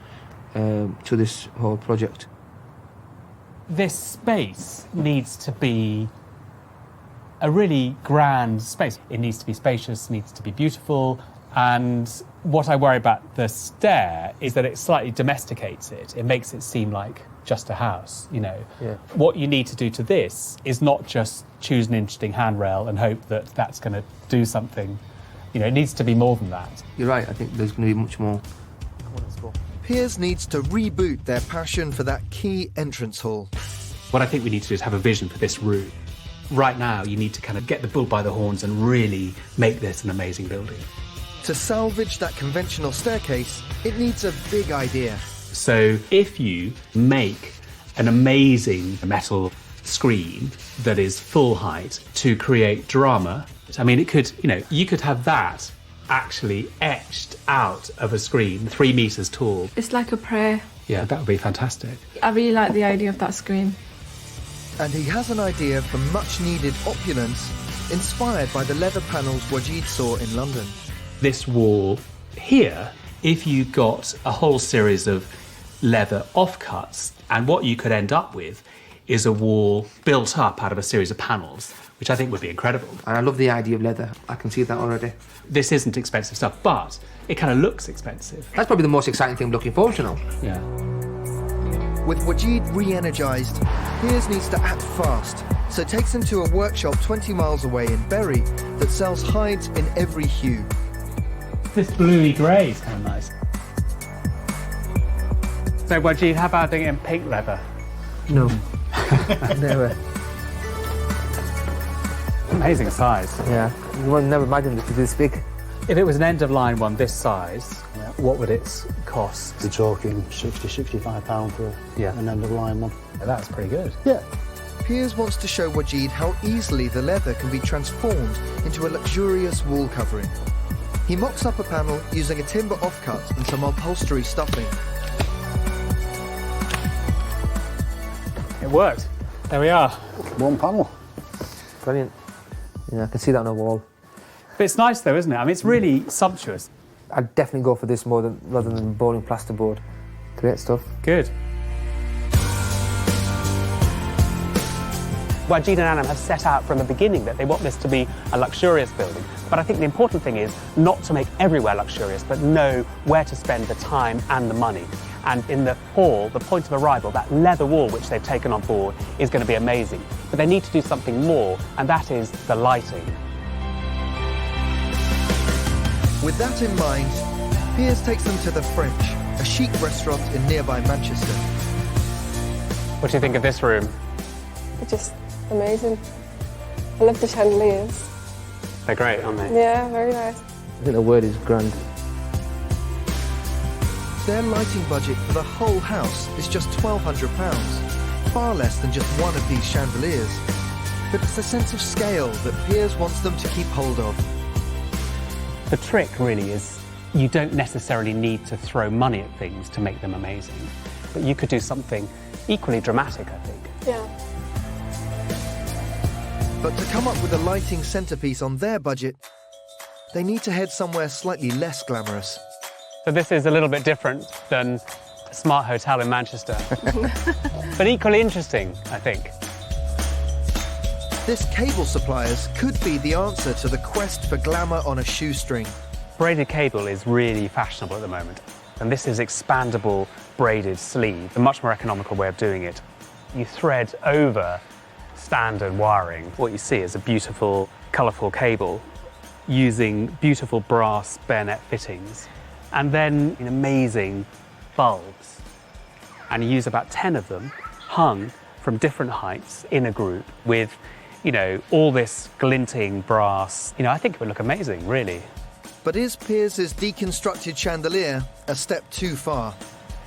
to this whole project. This space needs to be a really grand space. It needs to be spacious, needs to be beautiful, and what I worry about the stair is that it slightly domesticates it. It makes it seem like just a house, you know. Yeah. What you need to do to this is not just choose an interesting handrail and hope that that's going to do something. You know, it needs to be more than that. You're right, I think there's going to be much more. Piers needs to reboot their passion for that key entrance hall. What I think we need to do is have a vision for this room. Right now, you need to kind of get the bull by the horns and really make this an amazing building. To salvage that conventional staircase, it needs a big idea. So if you make an amazing metal screen that is full height to create drama, I mean, it could, you know, you could have that actually etched out of a screen 3 meters tall. It's like a prayer. Yeah, that would be fantastic. I really like the idea of that screen. And he has an idea for much-needed opulence inspired by the leather panels Wajid saw in London. This wall here, if you got a whole series of leather offcuts, and what you could end up with is a wall built up out of a series of panels, which I think would be incredible. And I love the idea of leather. I can see that already. This isn't expensive stuff, but it kind of looks expensive. That's probably the most exciting thing I'm looking forward to now. Yeah. With Wajid re-energised, Piers needs to act fast, so takes him to a workshop 20 miles away in Bury that sells hides in every hue. This bluey grey is kind of nice. So, Wajid, how about doing it in pink leather? No. Never. Amazing size. Yeah. You would never imagine it to be this big. If it was an end-of-line one this size, what would its cost? You're talking £60–65 for an end-of-line one. That's pretty good. Yeah. Piers wants to show Wajid how easily the leather can be transformed into a luxurious wall covering. He mocks up a panel using a timber offcut and some upholstery stuffing. It worked. There we are. One panel. Brilliant. Yeah, I can see that on a wall. But it's nice though, isn't it? I mean, it's really sumptuous. I'd definitely go for this rather than bowling plasterboard. Great stuff. Good. Wajid and Anam have set out from the beginning that they want this to be a luxurious building. But I think the important thing is not to make everywhere luxurious, but know where to spend the time and the money. And in the hall, the point of arrival, that leather wall which they've taken on board is going to be amazing. But they need to do something more, and that is the lighting. With that in mind, Piers takes them to the French, a chic restaurant in nearby Manchester. What do you think of this room? It's just amazing. I love the chandeliers. They're great, aren't they? Yeah, very nice. I think the word is grand. Their lighting budget for the whole house is just £1,200, far less than just one of these chandeliers. But it's the sense of scale that Piers wants them to keep hold of. The trick really is you don't necessarily need to throw money at things to make them amazing. But you could do something equally dramatic, I think. Yeah. But to come up with a lighting centrepiece on their budget, they need to head somewhere slightly less glamorous. So this is a little bit different than a smart hotel in Manchester. But equally interesting, I think. This cable suppliers could be the answer to the quest for glamour on a shoestring. Braided cable is really fashionable at the moment. And this is expandable braided sleeve, a much more economical way of doing it. You thread over standard wiring. What you see is a beautiful, colourful cable using beautiful brass bayonet fittings. And then amazing bulbs. And you use about 10 of them, hung from different heights in a group with, you know, all this glinting brass. You know, I think it would look amazing, really. But is Piers's deconstructed chandelier a step too far?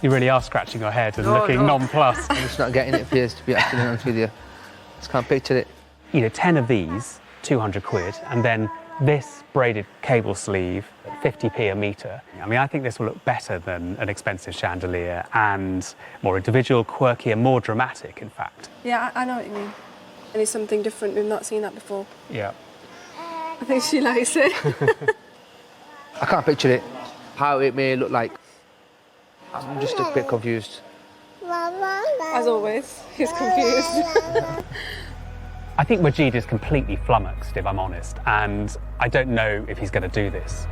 You really are scratching your head and looking nonplussed. I'm just not getting it, Piers, to be absolutely honest with you. Just can't picture it. You know, 10 of these, 200 quid, and then this braided cable sleeve, 50p a metre. I mean, I think this will look better than an expensive chandelier and more individual, quirky, and more dramatic, in fact. Yeah, I know what you mean. And it's something different. We've not seen that before. Yeah. I think she likes it. I can't picture it, how it may look like. I'm just a bit confused. As always, he's confused. I think Wajid is completely flummoxed, if I'm honest, and I don't know if he's going to do this.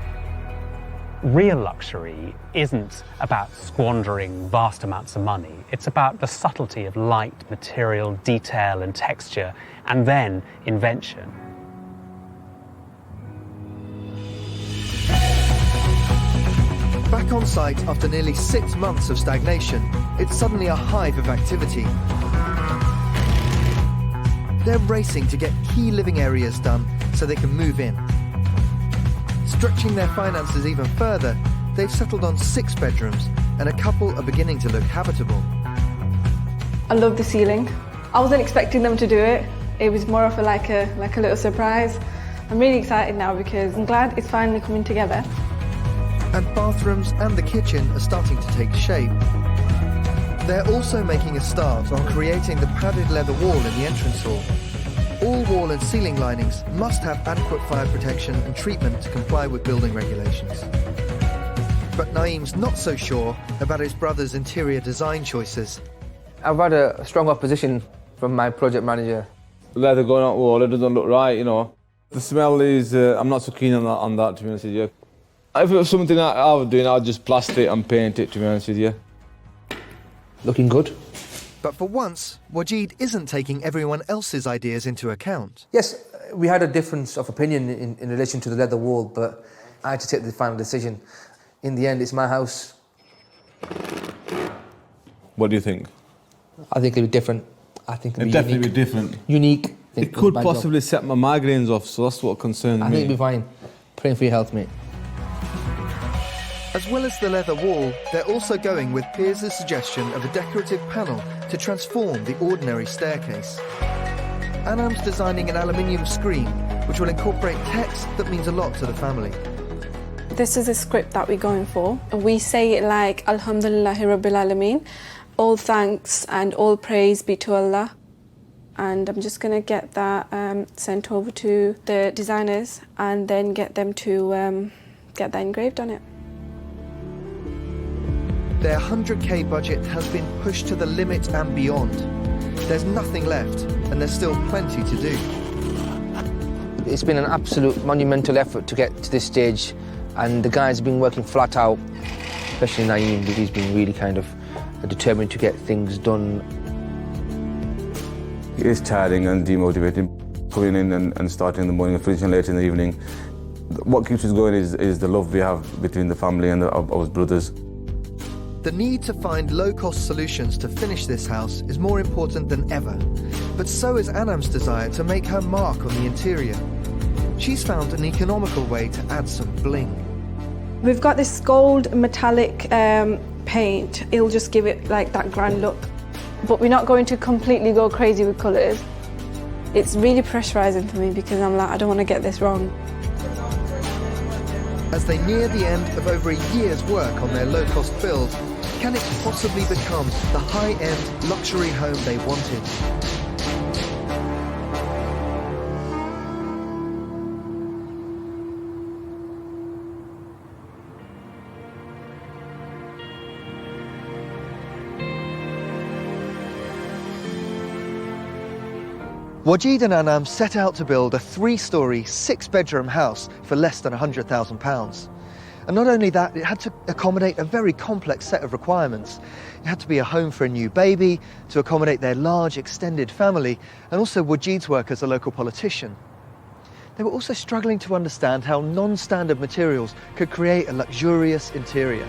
Real luxury isn't about squandering vast amounts of money. It's about the subtlety of light, material, detail and texture, and then invention. Back on site after nearly 6 months of stagnation, it's suddenly a hive of activity. They're racing to get key living areas done so they can move in. Stretching their finances even further, they've settled on 6 bedrooms, and a couple are beginning to look habitable. I love the ceiling. I wasn't expecting them to do it. It was more of a little surprise. I'm really excited now because I'm glad it's finally coming together. And bathrooms and the kitchen are starting to take shape. They're also making a start on creating the padded leather wall in the entrance hall. All wall and ceiling linings must have adequate fire protection and treatment to comply with building regulations. But Naeem's not so sure about his brother's interior design choices. I've had a strong opposition from my project manager. Leather going out wall, it doesn't look right, you know. The smell is, I'm not so keen on that, to be honest with you. If it was something that I was doing, I'd just plaster it and paint it, to be honest with you. Looking good. But for once, Wajid isn't taking everyone else's ideas into account. Yes, we had a difference of opinion in relation to the leather wall, but I had to take the final decision. In the end, it's my house. What do you think? I think it'll be different. I think it'll be definitely unique. be different. Unique. It could possibly set my migraines off, so that's what concerns me. I think it'll be fine. Praying for your health, mate. As well as the leather wall, they're also going with Piers' suggestion of a decorative panel to transform the ordinary staircase. Anam's designing an aluminium screen, which will incorporate text that means a lot to the family. This is a script that we're going for. We say it like, Alhamdulillahi Rabbil Alameen. All thanks and all praise be to Allah. And I'm just going to get that sent over to the designers and then get them to get that engraved on it. Their 100k budget has been pushed to the limit and beyond. There's nothing left, and there's still plenty to do. It's been an absolute monumental effort to get to this stage, and the guys have been working flat out, especially Naeem. He's been really kind of determined to get things done. It is tiring and demotivating, coming in and starting in the morning and finishing late in the evening. What keeps us going is the love we have between the family and our brothers. The need to find low-cost solutions to finish this house is more important than ever. But so is Anam's desire to make her mark on the interior. She's found an economical way to add some bling. We've got this gold metallic paint. It'll just give it like that grand look. But we're not going to completely go crazy with colours. It's really pressurising for me because I'm like, I don't want to get this wrong. As they near the end of over a year's work on their low-cost build, can it possibly become the high-end luxury home they wanted? Wajid and Anam set out to build a 3-storey, 6-bedroom house for less than £100,000. And not only that, it had to accommodate a very complex set of requirements. It had to be a home for a new baby, to accommodate their large extended family, and also Wajid's work as a local politician. They were also struggling to understand how non-standard materials could create a luxurious interior.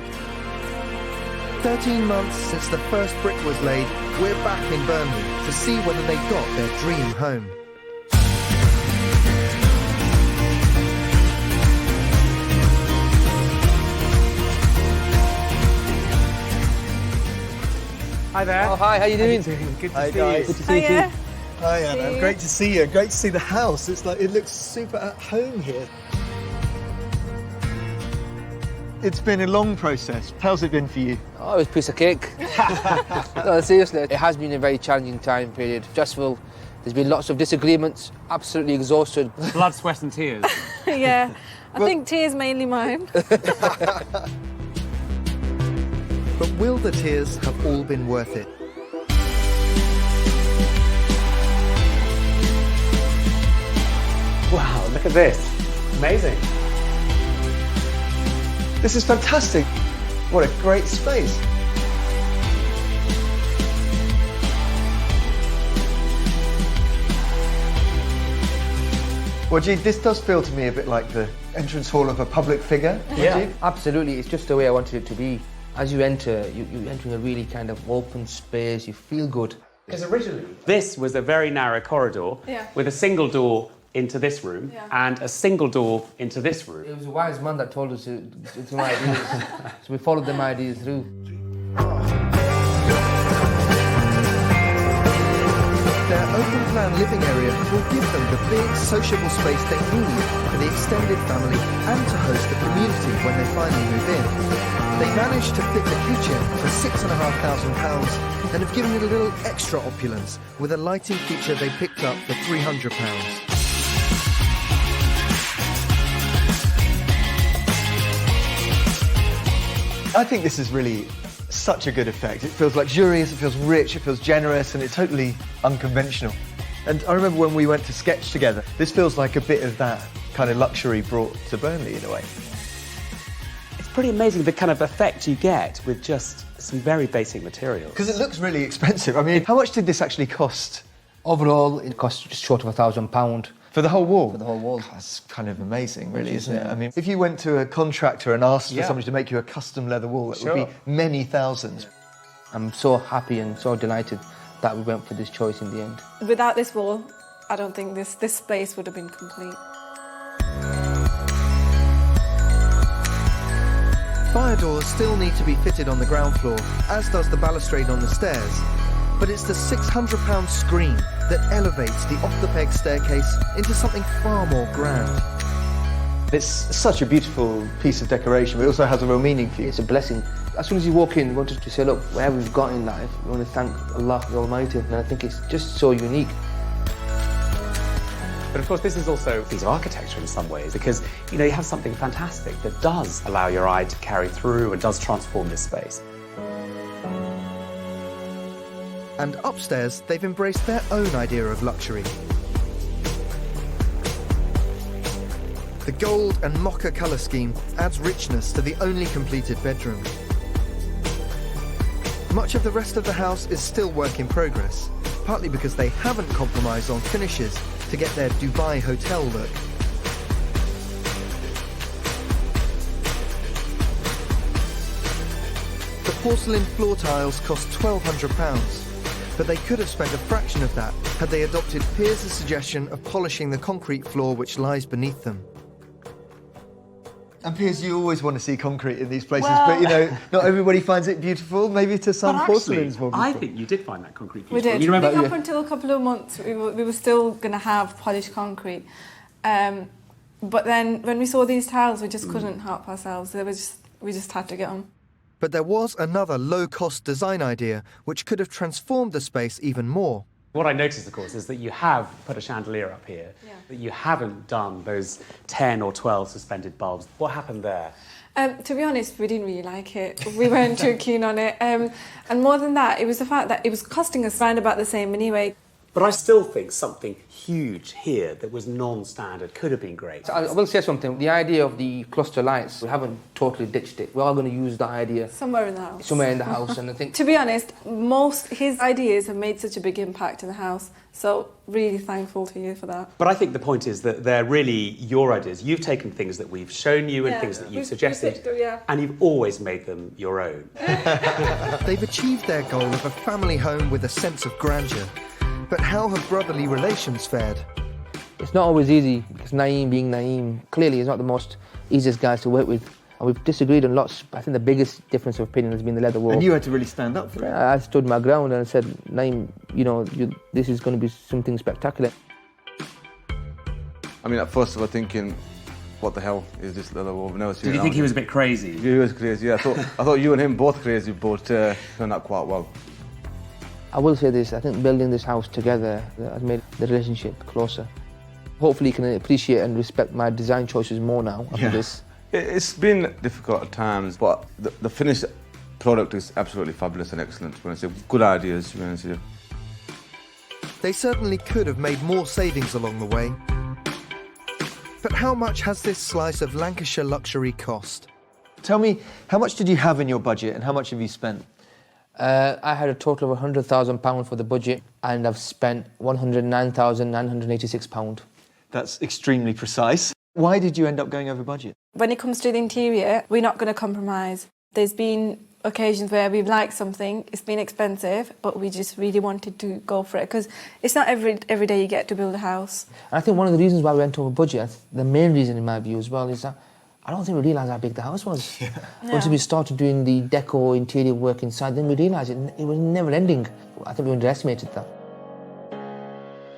13 months since the first brick was laid, we're back in Burnley to see whether they got their dream home. Hi there. Oh, hi, how you doing? Good to Hi, see guys. you. Good to see you too. Hi Anna, great to see you. Great to see the house. It's like, it looks super at home here. It's been a long process. How's it been for you? Oh, it was a piece of cake. No, seriously, it has been a very challenging time period. Stressful. There's been lots of disagreements, absolutely exhausted. Blood, sweat and tears. Yeah, I think tears mainly mine. But will the tears have all been worth it? Wow, look at this. Amazing. This is fantastic. What a great space. Well, gee, this does feel to me a bit like the entrance hall of a public figure. Yeah, absolutely. It's just the way I wanted it to be. As you enter, you're entering a really kind of open space. You feel good. Because originally, this was a very narrow corridor with a single door into this room and a single door into this room. It was a wise man that told us some ideas. So we followed them ideas through. Their open plan living area will give them the big sociable space they need for the extended family and to host the community when they finally move in. They managed to fit a kitchen for £6,500 and have given it a little extra opulence with a lighting feature they picked up for £300. I think this is really such a good effect. It feels luxurious, it feels rich, it feels generous, and it's totally unconventional. And I remember when we went to sketch together, this feels like a bit of that kind of luxury brought to Burnley in a way. It's pretty amazing the kind of effect you get with just some very basic materials. Because it looks really expensive. I mean, how much did this actually cost? Overall, it cost just short of £1,000. For the whole wall? For the whole wall. God, that's kind of amazing, really, isn't it? I mean, if you went to a contractor and asked for somebody to make you a custom leather wall, it would be many thousands. I'm so happy and so delighted that we went for this choice in the end. Without this wall, I don't think this space would have been complete. Fire doors still need to be fitted on the ground floor, as does the balustrade on the stairs. But it's the £600 screen that elevates the off-the-peg staircase into something far more grand. It's such a beautiful piece of decoration, but it also has a real meaning for you. It's a blessing. As soon as you walk in, you want to say, look, where we've got in life, we want to thank Allah the Almighty, and I think it's just so unique. But of course, this is also a piece of architecture in some ways, because you have something fantastic that does allow your eye to carry through and does transform this space. And upstairs, they've embraced their own idea of luxury. The gold and mocha colour scheme adds richness to the only completed bedroom. Much of the rest of the house is still work in progress, partly because they haven't compromised on finishes to get their Dubai hotel look. The porcelain floor tiles cost £1,200. But they could have spent a fraction of that had they adopted Piers' suggestion of polishing the concrete floor which lies beneath them. And Piers, you always want to see concrete in these places, but not everybody finds it beautiful. Maybe to some porcelain's more beautiful. I think you did find that concrete beautiful. We did. You remember? I think up until a couple of months, we were still going to have polished concrete. But then when we saw these tiles, we just couldn't help ourselves. We just had to get them. But there was another low-cost design idea which could have transformed the space even more. What I noticed, of course, is that you have put a chandelier up here, but you haven't done those 10 or 12 suspended bulbs. What happened there? To be honest, we didn't really like it. We weren't too keen on it. And more than that, it was the fact that it was costing us around about the same anyway. But I still think something huge here that was non-standard could have been great. So I will say something. The idea of the cluster lights, we haven't totally ditched it. We are going to use that idea somewhere in the house. Somewhere in the house, and I think. To be honest, his ideas have made such a big impact in the house. So really thankful to you for that. But I think the point is that they're really your ideas. You've taken things that we've shown you and things that you've suggested, and you've always made them your own. They've achieved their goal of a family home with a sense of grandeur. But how have brotherly relations fared? It's not always easy, because Naeem being Naeem, clearly is not the most easiest guys to work with. And we've disagreed on lots. I think the biggest difference of opinion has been the leather wall. And you had to really stand up for it. I stood my ground and I said, Naeem, this is going to be something spectacular. I mean, at first I was thinking, what the hell is this leather wall? I've never seen it. Did you think he was a bit crazy? He was crazy, yeah. I thought you and him both crazy, but turned out quite well. I will say this, I think building this house together has made the relationship closer. Hopefully you can appreciate and respect my design choices more now after this. It's been difficult at times, but the finished product is absolutely fabulous and excellent. To be honest, good ideas. To be honest with you. They certainly could have made more savings along the way. But how much has this slice of Lancashire luxury cost? Tell me, how much did you have in your budget and how much have you spent? I had a total of £100,000 for the budget and I've spent £109,986. That's extremely precise. Why did you end up going over budget? When it comes to the interior, we're not going to compromise. There's been occasions where we've liked something, it's been expensive, but we just really wanted to go for it because it's not every day you get to build a house. And I think one of the reasons why we went over budget, the main reason in my view as well, is that I don't think we realised how big the house was. Once we started doing the deco interior work inside, then we realised it was never ending. I think we underestimated that.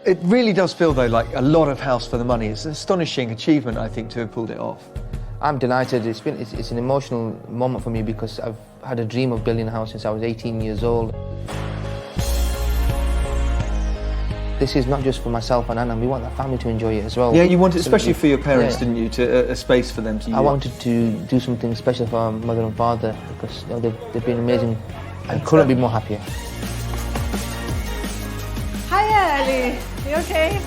It really does feel, though, like a lot of house for the money. It's an astonishing achievement, I think, to have pulled it off. I'm delighted. It's an emotional moment for me because I've had a dream of building a house since I was 18 years old. This is not just for myself and Anna, we want the family to enjoy it as well. Yeah, you wanted, especially for your parents, didn't you, a space for them to use. I wanted to do something special for our mother and father because they've been amazing and couldn't be more happier. Hi, Ali. You okay?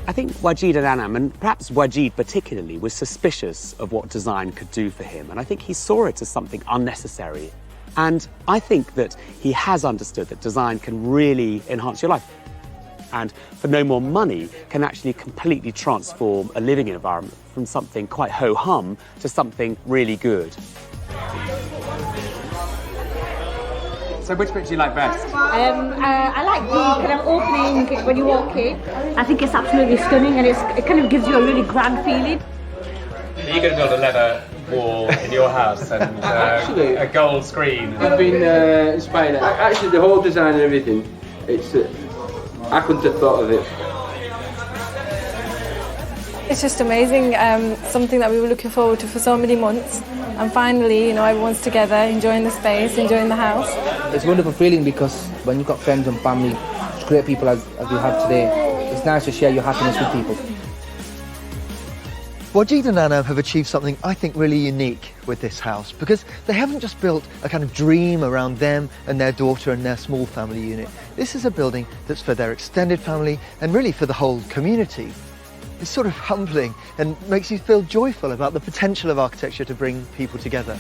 I think Wajid and Anam, and perhaps Wajid particularly, was suspicious of what design could do for him, and I think he saw it as something unnecessary. And I think that he has understood that design can really enhance your life, and for no more money can actually completely transform a living environment from something quite ho-hum to something really good. So which bit do you like best? I like the kind of opening when you walk in. I think it's absolutely stunning and it kind of gives you a really grand feeling. Are you going to build a leather wall in your house and Actually, a gold screen? I've been inspired. Actually, the whole design and everything, it's I couldn't have thought of it. It's just amazing, something that we were looking forward to for so many months. And finally, you know, everyone's together, enjoying the space, enjoying the house. It's a wonderful feeling because when you've got friends and family, great people as we have today, it's nice to share your happiness with people. Wajid and Anam have achieved something I think really unique with this house because they haven't just built a kind of dream around them and their daughter and their small family unit. This is a building that's for their extended family and really for the whole community. It's sort of humbling and makes you feel joyful about the potential of architecture to bring people together.